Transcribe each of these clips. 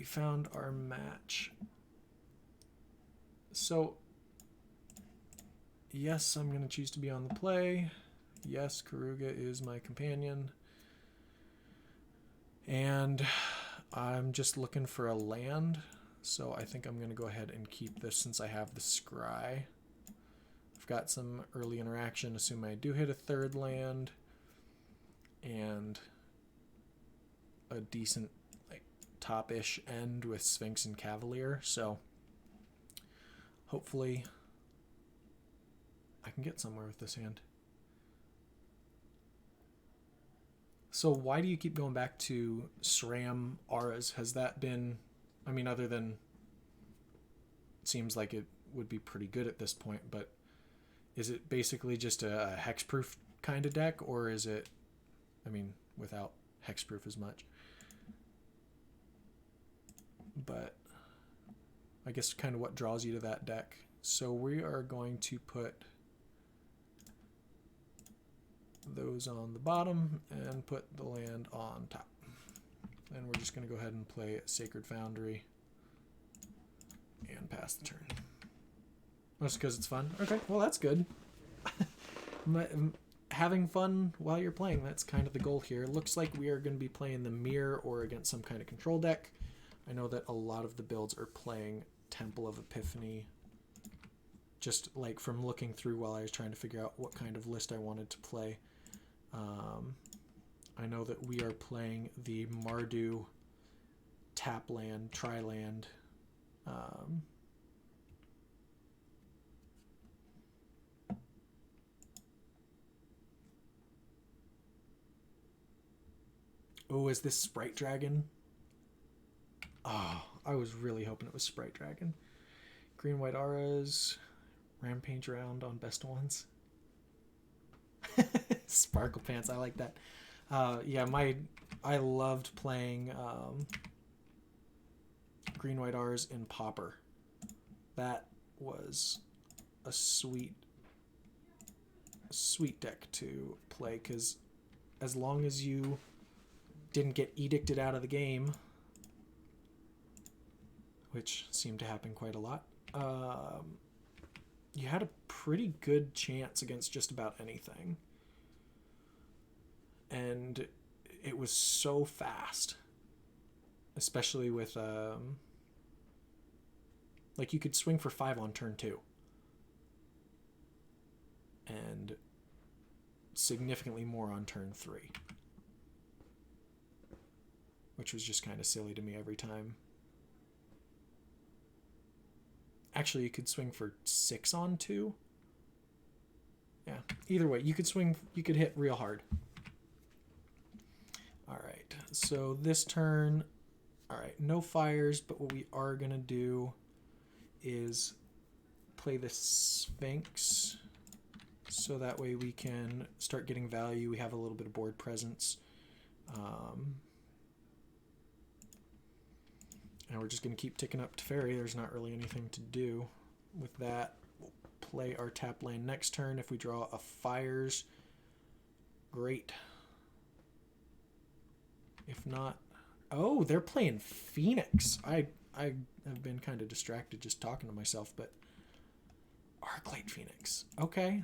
found our match. So, yes, I'm going to choose to be on the play. Yes, Keruga is my companion. And I'm just looking for a land. So I think I'm going to go ahead and keep this since I have the scry. I've got some early interaction, assuming I do hit a third land. And a decent like top-ish end with Sphinx and Cavalier. So hopefully I can get somewhere with this hand. So why do you keep going back to SRAM auras? Has that been, I mean, other than it seems like it would be pretty good at this point, but is it basically just a hexproof kind of deck, or is it, I mean, without hexproof as much? But I guess kind of what draws you to that deck. So we are going to put those on the bottom and put the land on top. And we're just going to go ahead and play Sacred Foundry and pass the turn. Just because it's fun. Okay, well that's good. Having fun while you're playing, that's kind of the goal here. Looks like we are going to be playing the Mirror or against some kind of control deck. I know that a lot of the builds are playing Temple of Epiphany. Just like from looking through while I was trying to figure out what kind of list I wanted to play. I know that we are playing the Mardu tap land, tri-land. Oh, is this Sprite Dragon? Oh, I was really hoping it was Sprite Dragon. Green White Auras. Rampage around on best ones. Sparkle Pants, I like that. Yeah, I loved playing Green White Auras in Pauper. That was a sweet deck to play, because as long as you didn't get edicted out of the game, which seemed to happen quite a lot, you had a pretty good chance against just about anything. And it was so fast, especially with like you could swing for 5 on turn 2 and significantly more on turn 3, which was just kind of silly to me every time. Actually, you could swing for 6 on 2. Yeah, either way, you could hit real hard. All right, so this turn, all right, no fires, but what we are going to do is play the Sphinx, so that way we can start getting value. We have a little bit of board presence. And we're just going to keep ticking up Teferi. There's not really anything to do with that. We'll play our tap land next turn. If we draw a fires, great. If not, oh, they're playing Phoenix. I have been kind of distracted just talking to myself, but Arclight Phoenix. Okay.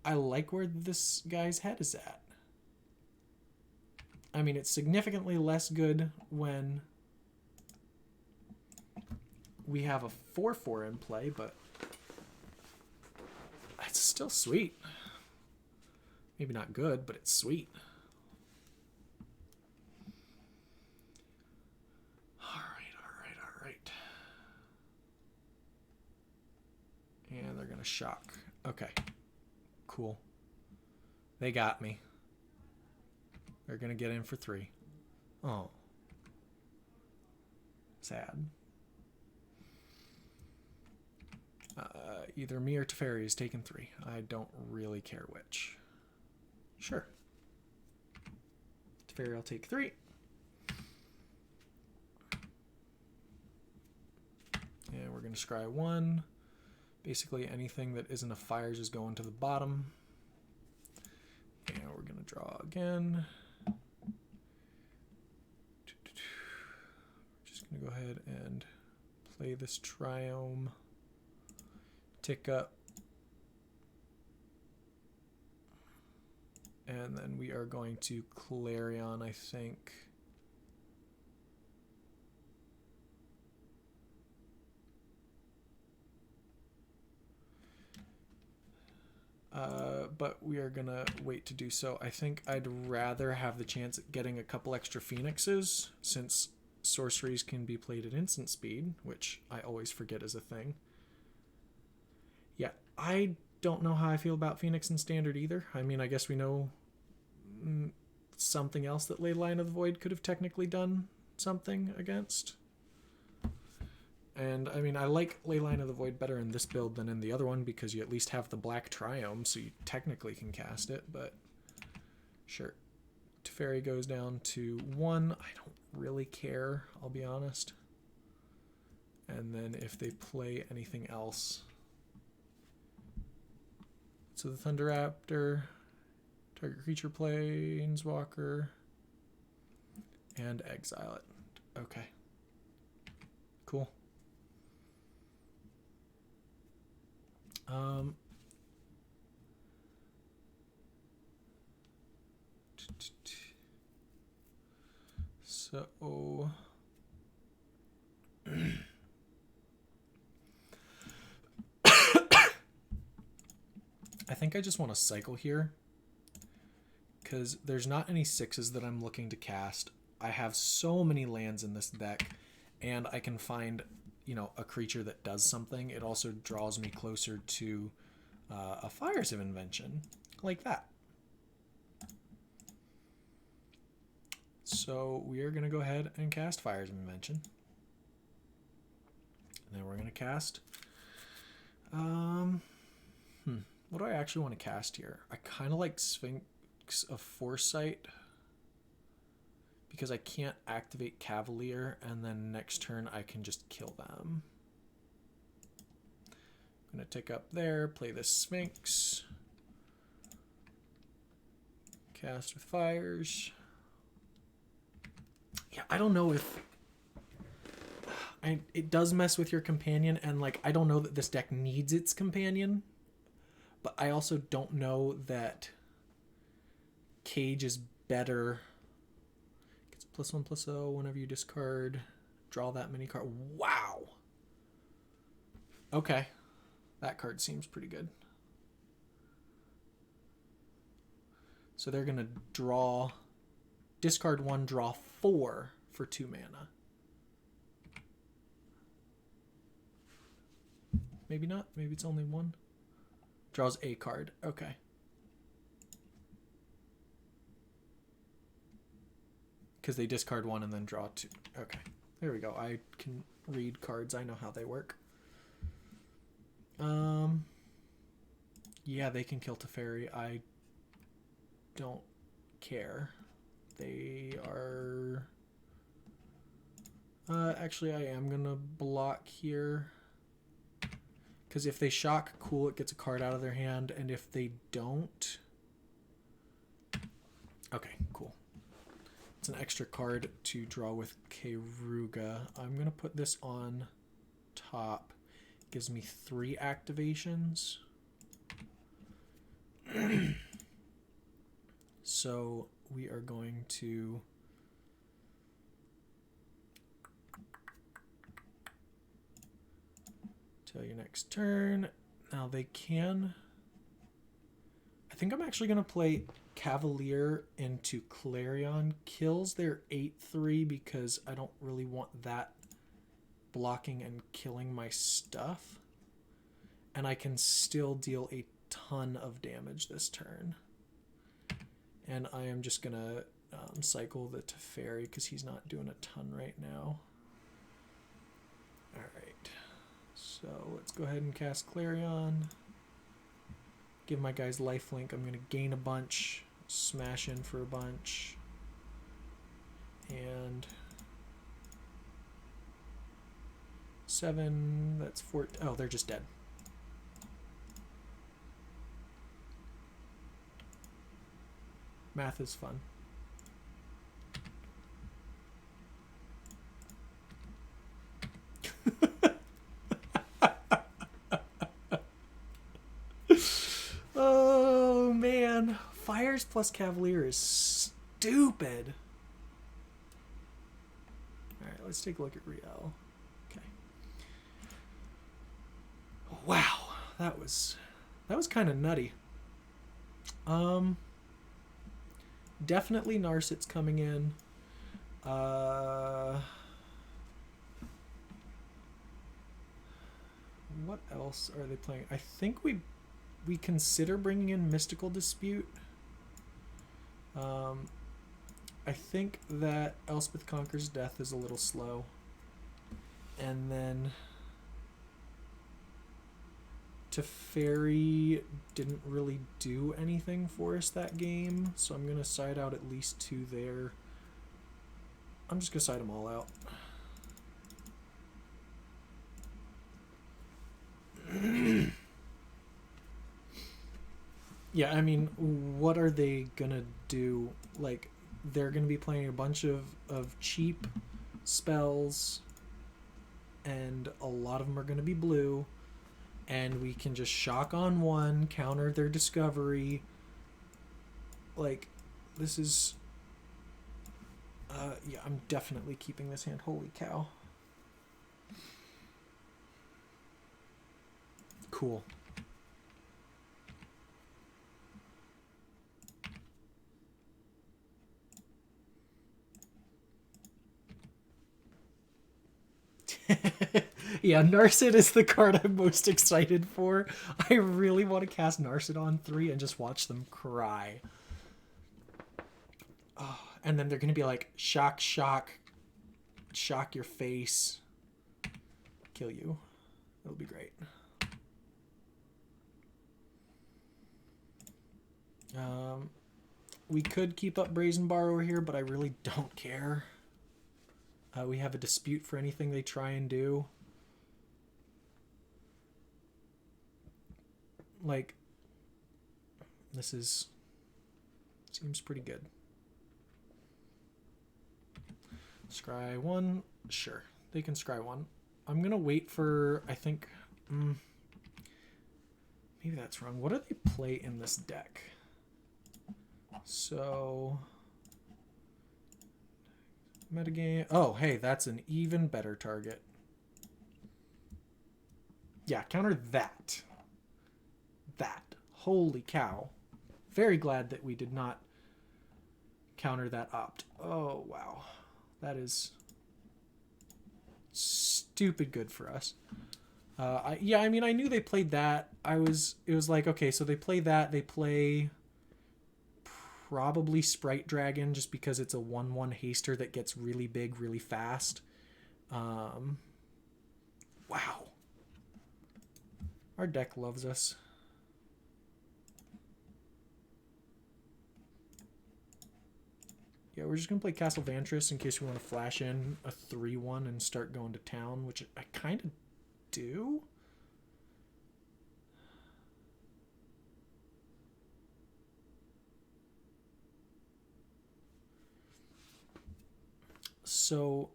I like where this guy's head is at. I mean, it's significantly less good when we have a 4/4 in play, but it's still sweet. Maybe not good, but it's sweet. All right. And they're going to shock. Okay. Cool. They got me. They're going to get in for 3. Oh. Sad. Either me or Teferi is taking 3. I don't really care which. Sure. Teferi will take 3. And we're going to scry 1. Basically anything that isn't a fires is going to the bottom. And we're going to draw again. Just going to go ahead and play this Triome. Tick up. And then we are going to Clarion, I think. But we are gonna wait to do so. I think I'd rather have the chance at getting a couple extra Phoenixes, since sorceries can be played at instant speed, which I always forget is a thing. Yeah, I don't know how I feel about Phoenix in Standard either. I mean, I guess we know something else that Leyline of the Void could have technically done something against. And, I mean, I like Leyline of the Void better in this build than in the other one because you at least have the black Triome, so you technically can cast it, but sure. Teferi goes down to 1. I don't really care, I'll be honest. And then if they play anything else. So the Thunder Raptor, target creature planeswalker, and exile it. Okay. Cool. So I think I just want to cycle here because there's not any 6s that I'm looking to cast. I have so many lands in this deck, and I can find, you know, a creature that does something. It also draws me closer to a Fires of Invention, like that. So we are going to go ahead and cast Fires of Invention. And then we're going to cast... what do I actually want to cast here? I kind of like Sphinx of Foresight, because I can't activate Cavalier, and then next turn I can just kill them. I'm going to tick up there, play this Sphinx. Cast with Fires. Yeah, I don't know if... it does mess with your companion, and like I don't know that this deck needs its companion, but I also don't know that Cage is better. Gets +1/+0 whenever you discard, draw that many cards. Wow. Okay, that card seems pretty good. So they're gonna draw, discard 1, draw 4 for 2 mana. Maybe not. Maybe it's only 1. Draws a card. Okay. Because they discard 1 and then draw 2. Okay. There we go. I can read cards. I know how they work. Yeah, they can kill Teferi. I don't care. They are... actually, I am going to block here. Because if they shock, cool, it gets a card out of their hand. And if they don't... Okay, cool. It's an extra card to draw with Keruga. I'm going to put this on top. Gives me 3 activations. So we are going to... Till your next turn. Now they can... I think I'm actually going to play Cavalier into Clarion. Kills their 8/3 because I don't really want that blocking and killing my stuff. And I can still deal a ton of damage this turn. And I am just going to cycle the Teferi because he's not doing a ton right now. Alright. So let's go ahead and cast Clarion. Give my guys lifelink. I'm going to gain a bunch. Smash in for a bunch. And 7. That's 4. Oh, they're just dead. Math is fun. Flyers plus Cavalier is stupid. Alright, let's take a look at Riel. Okay. Wow, that was kind of nutty. Definitely Narsit's coming in. What else are they playing? I think we consider bringing in Mystical Dispute. I think that Elspeth Conquers Death is a little slow. And then Teferi didn't really do anything for us that game, so I'm going to side out at least 2 there. I'm just going to side them all out. Yeah, I mean, what are they going to do? Like, they're going to be playing a bunch of cheap spells, and a lot of them are going to be blue. And we can just shock on one, counter their discovery. Like, this is... yeah, I'm definitely keeping this hand. Holy cow. Cool. Yeah, Narset is the card I'm most excited for. I really want to cast Narset on 3 and just watch them cry. Oh, and then they're going to be like, shock, shock, shock your face, kill you. It'll be great. We could keep up Brazen Borrower here, but I really don't care. We have a dispute for anything they try and do. Like, this seems pretty good. Scry 1, sure, they can scry 1. I'm gonna wait for, I think, maybe that's wrong. What do they play in this deck? So, metagame. Oh, hey, that's an even better target. Yeah, counter that. That. Holy cow. Very glad that we did not counter that opt. Oh, wow. That is stupid good for us. Yeah, I mean, I knew they played that. It was like, okay, so they play that. They play probably Sprite Dragon just because it's a 1/1 haster that gets really big really fast. Wow. Our deck loves us. Yeah, we're just going to play Castle Vantress in case we want to flash in a 3/1 and start going to town, which I kind of do. So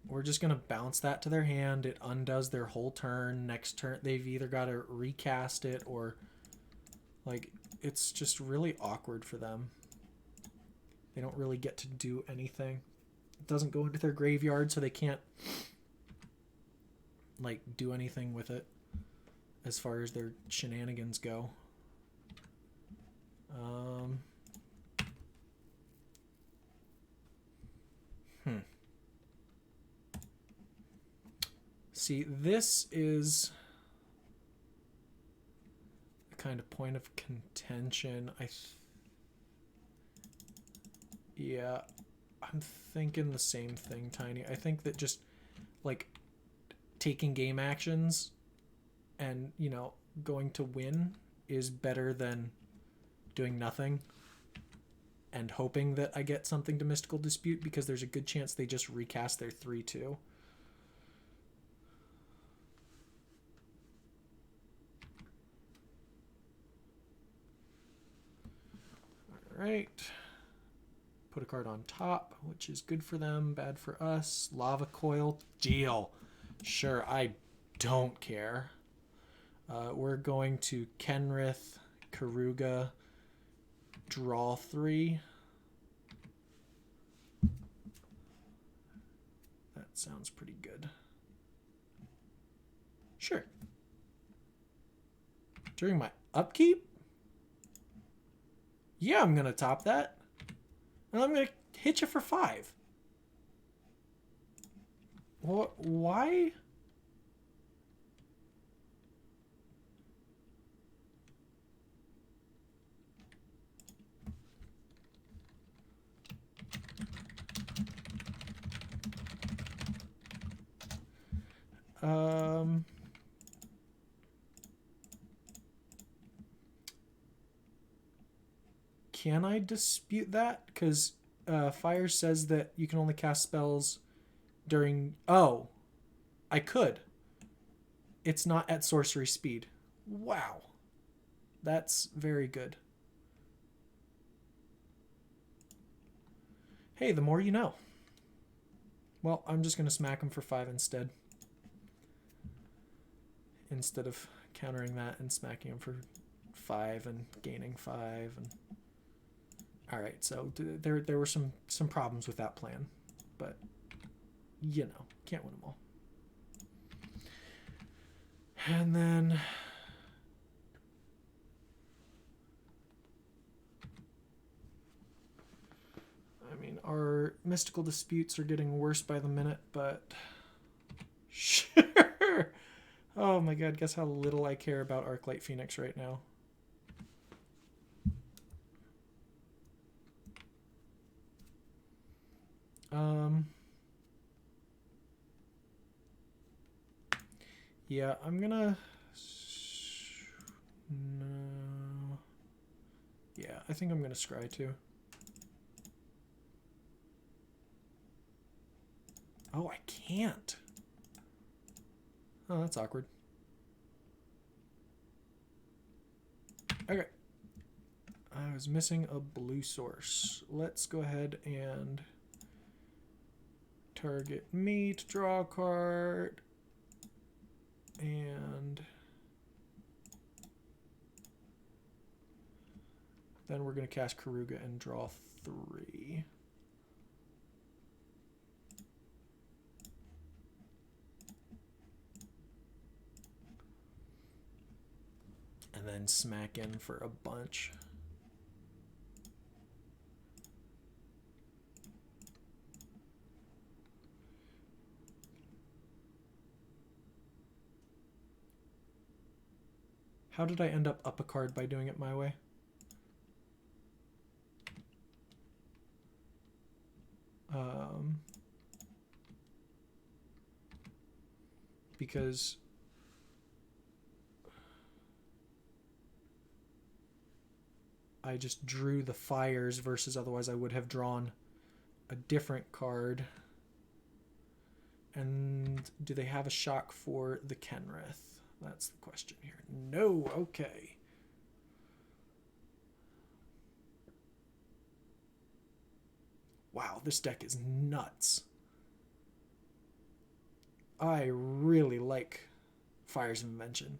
we're just going to bounce that to their hand. It undoes their whole turn. Next turn, they've either got to recast it or, like, it's just really awkward for them. They don't really get to do anything. It doesn't go into their graveyard, so they can't, like, do anything with it as far as their shenanigans go. See, this is a kind of point of contention. Yeah, I'm thinking the same thing, Tiny. I think that just, like, taking game actions and, you know, going to win is better than doing nothing and hoping that I get something to Mystical Dispute, because there's a good chance they just recast their 3/2. Right. Put a card on top, which is good for them, bad for us. Lava Coil, deal. Sure, I don't care. We're going to Kenrith, Keruga, draw 3. That sounds pretty good. Sure. During my upkeep? Yeah, I'm going to top that. And I'm going to hit you for 5. What? Why? Can I dispute that? Because Fire says that you can only cast spells during... Oh, I could. It's not at sorcery speed. Wow. That's very good. Hey, the more you know. Well, I'm just going to smack him for 5 instead. Instead of countering that and smacking him for 5 and gaining 5. And all right, so there were some problems with that plan, but you know, can't win them all. And then I mean, our mystical disputes are getting worse by the minute, but sure. Oh my god, guess how little I care about Arclight Phoenix right now. Yeah, I'm gonna... No. Yeah, I think I'm gonna scry too. Oh, I can't. Oh, that's awkward. Okay. I was missing a blue source. Let's go ahead and target me to draw a card. And then we're going to cast Keruga and draw 3. And then smack in for a bunch. How did I end up a card by doing it my way? Because I just drew the fires versus otherwise I would have drawn a different card. And do they have a shock for the Kenrith? That's the question here. No, okay. Wow, this deck is nuts. I really like Fire's Invention.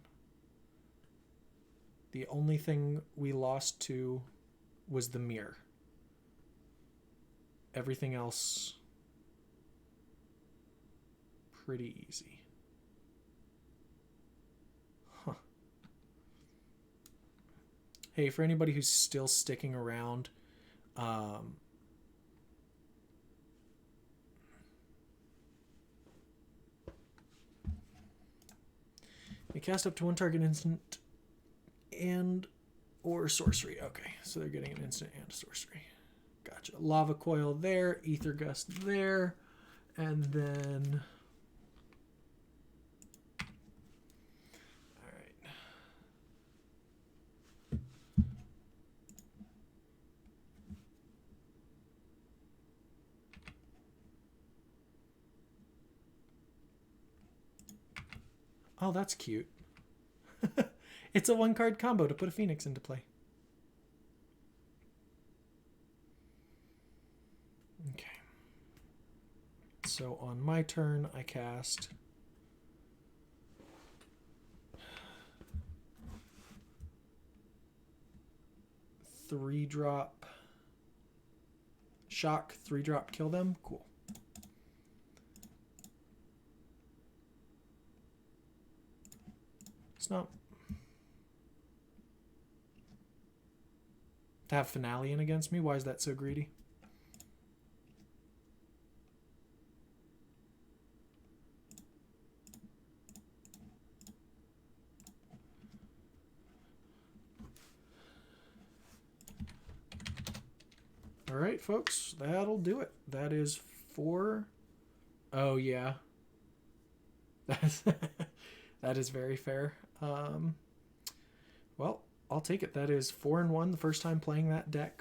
The only thing we lost to was the mirror. Everything else, pretty easy. Huh. Hey, for anybody who's still sticking around, you cast up to 1 target instant and or sorcery. Okay, so they're getting an instant and a sorcery. Gotcha. Lava Coil there, Ether Gust there, and then... Alright. Oh, that's cute. It's a 1-card combo to put a Phoenix into play. Okay. So on my turn, I cast 3-drop shock, 3-drop kill them. Cool. It's not to have Finale in against me. Why is that so greedy? All right, folks, that'll do it. That is 4. Oh, yeah. That is very fair. Well, I'll take it. That is 4-1 the first time playing that deck